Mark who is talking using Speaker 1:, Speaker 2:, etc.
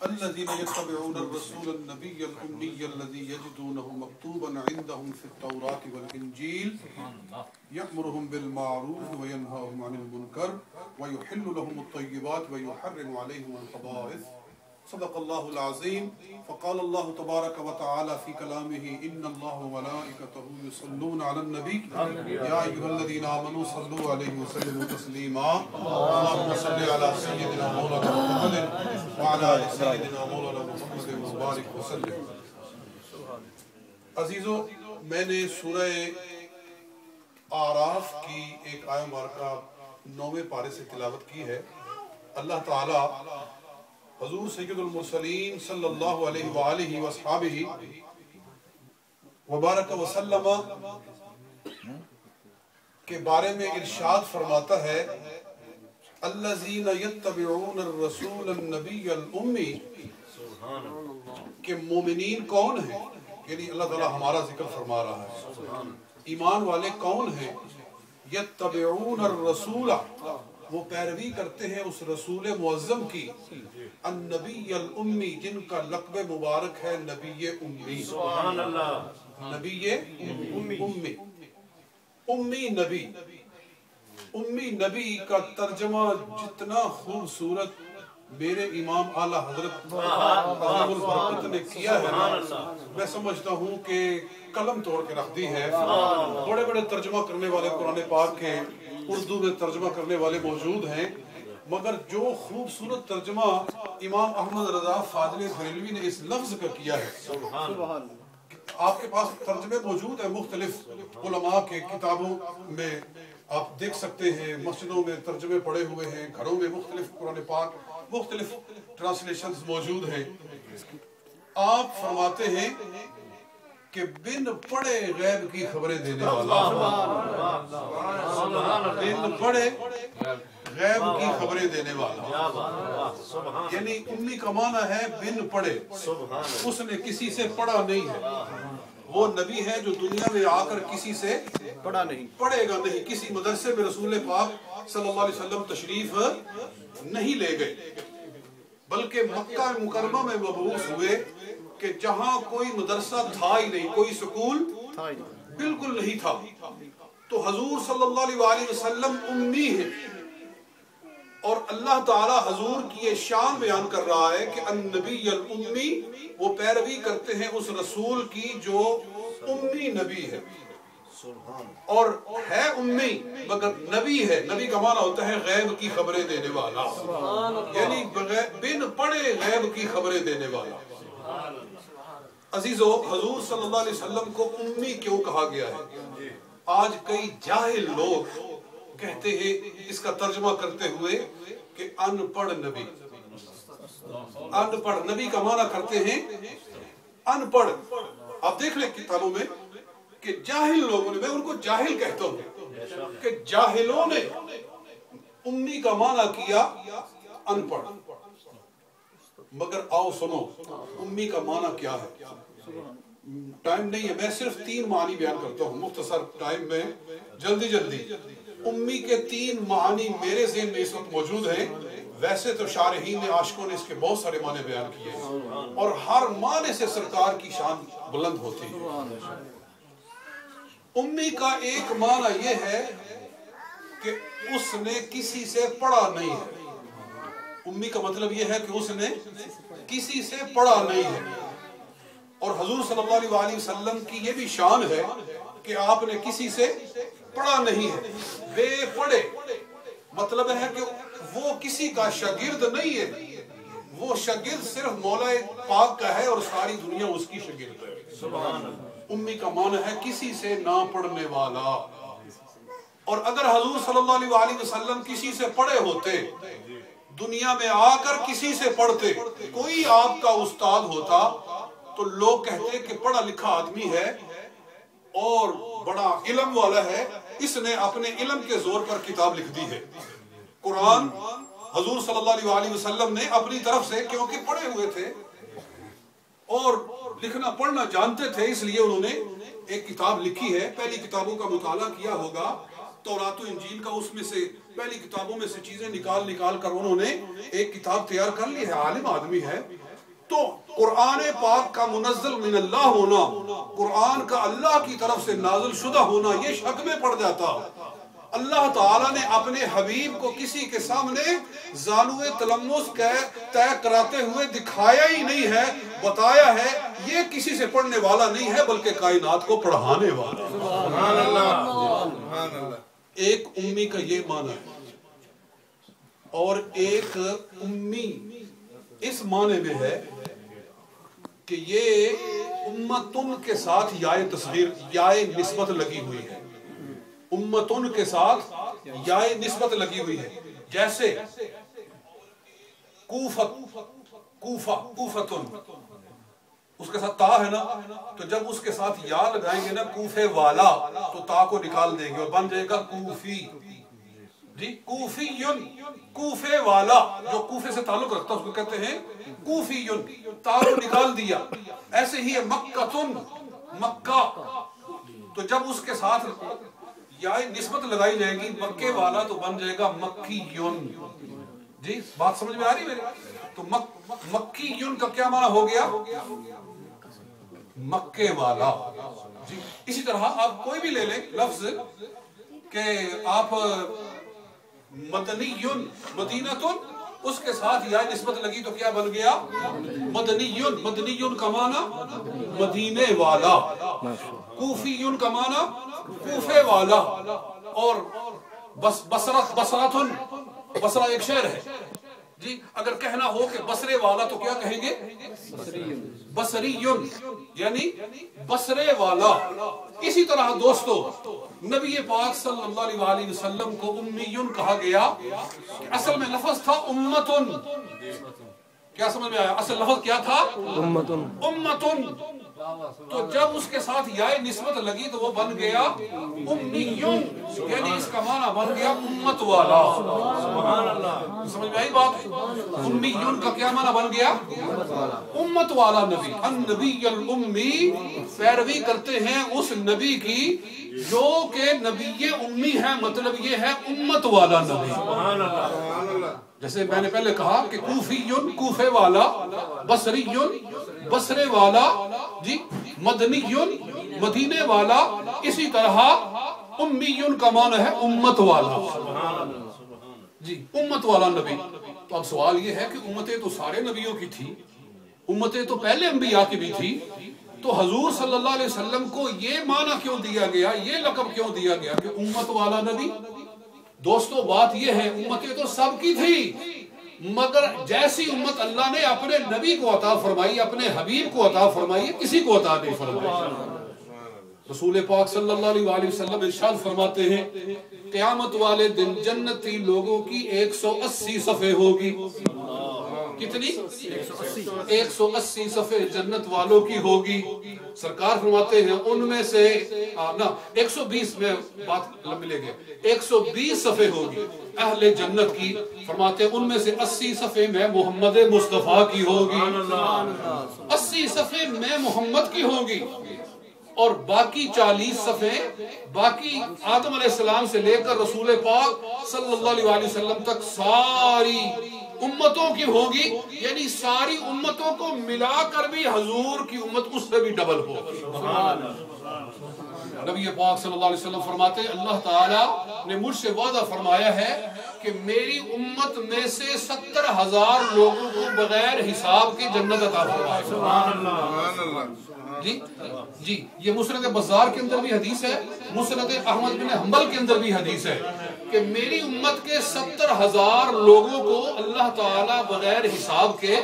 Speaker 1: الذين يتبعون الرسول النبي الأمي الذي يجدونه مكتوبا عندهم في التوراة والإنجيل يأمرهم بالمعروف وينهاهم عن المنكر ويحل لهم الطيبات ويحرم عليهم الخبائث. صدق الله العظيم. فقال الله تبارك وتعالى في كلامه إن الله وملائكته يصلون على النبي يا أيها الذين آمنوا صلوا عليه وسلموا تسليما. اللهم صل على سيدنا مولانا محمد وعلى آل سيدنا مولانا محمد وبارك وسلم. عزیزو، میں نے سورہ اعراف کی ایک آیہ مبارکہ 9ویں پارے سے تلاوت کی ہے. اللہ تعالی حضور سید المرسلین صلی اللہ علیہ وآلہ وصحابہ وبارک وسلم کے بارے میں ارشاد فرماتا ہے الذین یتبعون الرسول النبی الامی، کہ مومنین کون ہیں، یعنی اللہ تعالی ہمارا ذکر فرما رہا ہے. ایمان والے کون ہیں؟ یتبعون الرسول، وہ پیروی کرتے ہیں اس رسول معظم کی، النبی الامی، جن کا لقب مبارک ہے نبی امی. سبحان اللہ. نبی امی، امی نبی. امی نبی کا ترجمہ جتنا خوبصورت میرے امام اعلیٰ حضرت عظیم البرکت نے کیا ہے، میں سمجھتا ہوں کہ قلم توڑ کے رکھ دی ہے. بڑے بڑے ترجمہ کرنے والے قرآن پاک کے اردو میں ترجمہ کرنے والے موجود ہیں، مگر جو خوبصورت ترجمہ امام احمد رضا فاضل بریلوی نے اس لفظ کا کیا ہے، آپ کے پاس ترجمے موجود ہیں مختلف علماء کے کتابوں میں، آپ دیکھ سکتے ہیں، مسجدوں میں ترجمے پڑے ہوئے ہیں، گھروں میں مختلف قرآن پاک مختلف ٹرانسلیشنز موجود ہیں. آپ فرماتے ہیں کہ بن پڑھے غیب کی خبریں دینے والا، بن پڑھے غیب کی خبریں دینے والا. یعنی امی کا معنی ہے بن پڑھے، اس نے کسی سے پڑھا نہیں ہے. وہ نبی ہے جو دنیا میں آ کر کسی سے پڑھے گا نہیں. کسی مدرسے میں رسول پاک صلی اللہ علیہ وسلم تشریف نہیں لے گئے، بلکہ مکہ مکرمہ میں مبعوث ہوئے کہ جہاں کوئی مدرسہ تھا ہی نہیں، کوئی سکول بالکل نہیں تھا. تو حضور صلی اللہ علیہ وآلہ وسلم امی ہیں، اور اللہ تعالی حضور کی یہ شان بیان کر رہا ہے کہ النبی الامی، وہ پیروی کرتے ہیں اس رسول کی جو امی نبی ہے، اور ہے امی مگر نبی ہے. نبی کا معنی ہوتا ہے غیب کی خبریں دینے والا، یعنی بن پڑھے غیب کی خبریں دینے والا. عزیزو، حضور صلی اللہ علیہ وسلم کو امی کیوں کہا گیا ہے؟ آج کئی جاہل لوگ کہتے ہیں اس کا ترجمہ کرتے ہوئے کہ ان پڑھ نبی. ان پڑھ نبی کا معنی کرتے ہیں ان پڑھ. آپ دیکھ لیں کتابوں میں کہ جاہل لوگوں نے، میں ان کو جاہل کہتا ہوں، کہ جاہلوں نے امی کا معنی کیا ان پڑھ. مگر آؤ سنو امی کا معنی کیا ہے. ٹائم نہیں ہے، میں صرف 3 معنی بیان کرتا ہوں مختصر ٹائم میں، جلدی. امی کے 3 معنی میرے ذہن میں اس وقت موجود ہیں. ویسے تو شارحین نے، عاشقوں نے اس کے بہت سارے معنی بیان کیے، اور ہر معنی سے سرکار کی شان بلند ہوتی ہے. امی کا ایک معنی یہ ہے کہ اس نے کسی سے پڑھا نہیں ہے. امی کا مطلب یہ ہے کہ اس نے کسی سے پڑھا نہیں ہے. اور حضور صلی اللہ علیہ وآلہ وسلم کی یہ بھی شان ہے کہ آپ نے کسی سے پڑھا نہیں ہے. بے پڑھے مطلب ہے کہ وہ کسی کا شاگرد نہیں ہے، وہ شاگرد صرف مولا پاک کا ہے اور ساری دنیا اس کی شاگرد ہے. سبحان اللہ. امی کا معنی ہے کسی سے نہ پڑھنے والا. اور اگر حضور صلی اللہ علیہ وآلہ وسلم کسی سے پڑھے ہوتے، دنیا میں آ کر کسی سے پڑھتے، کوئی آپ کا استاد ہوتا، تو لوگ کہتے کہ پڑھا لکھا آدمی ہے اور بڑا علم والا ہے، اس نے اپنے علم کے زور پر کتاب لکھ دی ہے. قرآن حضور صلی اللہ علیہ وآلہ وسلم نے اپنی طرف سے، کیونکہ پڑھے ہوئے تھے اور لکھنا پڑھنا جانتے تھے، اس لیے انہوں نے ایک کتاب لکھی ہے. پہلی کتابوں کا مطالعہ کیا ہوگا، تورات و انجیل کا، اس میں سے پہلی کتابوں میں سے چیزیں نکال کر انہوں نے ایک کتاب تیار کر لی ہے. عالم آدمی ہے، تو قرآن پاک کا منزل من اللہ ہونا، قرآن کا اللہ کی طرف سے نازل شدہ ہونا، یہ شک میں پڑ جاتا۔ اللہ تعالیٰ نے اپنے حبیب کو کسی کے سامنے زانوِ تلمس طے کراتے ہوئے دکھایا ہی نہیں ہے، بتایا ہے یہ کسی سے پڑھنے والا نہیں ہے بلکہ کائنات کو پڑھانے والا۔ سبحان اللہ۔ ایک امی کا یہ معنی ہے، اور ایک امی اس معنی میں ہے کہ یہ امتن کے ساتھ یائے تصغیر، یائے نسبت لگی ہوئی ہے، امتن کے ساتھ یائے نسبت لگی ہوئی ہے۔ جیسے کوفتن، اس کے ساتھ تا ہے نا، تو جب اس کے ساتھ یا لگائیں گے نا کوفے والا تو تا کو نکال دیں گے اور بن جائے گا کوفی۔ جی کوفیون، کوفے والا، جو کوفے سے تعلق رکھتا ہے اس کو کہتے ہیں کوفیون، تا کو نکال دیا۔ ایسے ہی مکتن، مکہ، تو جب اس کے ساتھ یا نسبت لگائی جائے گی مکے والا تو بن جائے گا مکیون۔ جی بات سمجھ میں آ رہی میرے؟ تو مکیون کا کیا معنی ہو گیا؟ مکے والا۔ جی اسی طرح آپ کوئی بھی لے لیں لفظ کہ آپ مدنیون، مدینتن، اس کے ساتھ یا نسبت لگی تو کیا بن گیا؟ مدنیون۔ مدنیون کا معنی مدینے والا، کوفیون کا معنی کوفے والا، اور بصرتن، بصرہ ایک شہر ہے۔ جی اگر کہنا ہو کہ بصرے والا تو کیا کہیں گے؟ بصریون، یعنی بصرے والا۔ اسی طرح دوستو نبی پاک صلی اللہ علیہ وسلم کو امیون کہا گیا، اصل میں لفظ تھا امتن۔ کیا سمجھ میں آیا؟ اصل لفظ کیا تھا؟ امتن۔ امتن، تو جب اس کے ساتھ یائے نسبت لگی تو وہ بن گیا امیون، یعنی اس کا معنی بن گیا امت والا۔ سبحان اللہ، سمجھ میں آئی بات؟ امیون کا کیا معنی بن گیا؟ امت والا نبی۔ النبی الامی، پیروی کرتے ہیں اس نبی کی جو کہ نبی امی ہے، مطلب یہ ہے امت والا نبی۔ سبحان اللہ۔ جیسے میں نے پہلے کہا کہ کوفیون، کوفے والا، بصریون، بصرے والا، جی مدنیون، مدینے والا، اسی طرح امیون کا معنی ہے امت والا۔ جی امت والا نبی۔ تو اب سوال یہ ہے کہ امتیں تو سارے نبیوں کی تھی، امتیں تو پہلے انبیاء کی بھی تھی، تو حضور صلی اللہ علیہ وسلم کو یہ معنی کیوں دیا گیا، یہ لقب کیوں دیا گیا کہ امت والا نبی؟ دوستو بات یہ ہے امتیں تو سب کی تھی، مگر جیسی امت اللہ نے اپنے نبی کو عطا فرمائی، اپنے حبیب کو عطا فرمائی، کسی کو عطا نہیں فرمائی۔ رسول پاک صلی اللہ علیہ وسلم ارشاد فرماتے ہیں قیامت والے دن جنتی لوگوں کی 180 صفحے ہوگی۔ کتنی؟ 180 صفحے جنت والوں کی ہوگی۔ سرکار فرماتے ہیں ان میں سے 120 میں بات ملے گے، 120 صفحے ہوگی اہل جنت کی، فرماتے ہیں ان میں سے 80 صفحے میں محمد مصطفیٰ کی ہوگی، 80 صفحے میں محمد کی ہوگی، اور باقی 40 صفحے باقی آدم علیہ السلام سے لے کر رسول پاک صلی اللہ علیہ وسلم تک ساری امتوں کی ہوگی، یعنی ساری امتوں کو ملا کر بھی حضور کی امت اس سے بھی ڈبل ہوگی۔ نبی پاک صلی اللہ علیہ وسلم فرماتے ہیں اللہ تعالیٰ نے مجھ سے وعدہ فرمایا ہے کہ میری امت میں سے 70,000 لوگوں کو بغیر حساب کی جنت عطا فرمائے۔ سبحان اللہ۔ جی یہ مسند بزار کے اندر بھی حدیث ہے، مسند احمد بن حنبل کے اندر بھی حدیث ہے کہ میری امت کے 70,000 لوگوں کو اللہ تعالیٰ بغیر حساب کے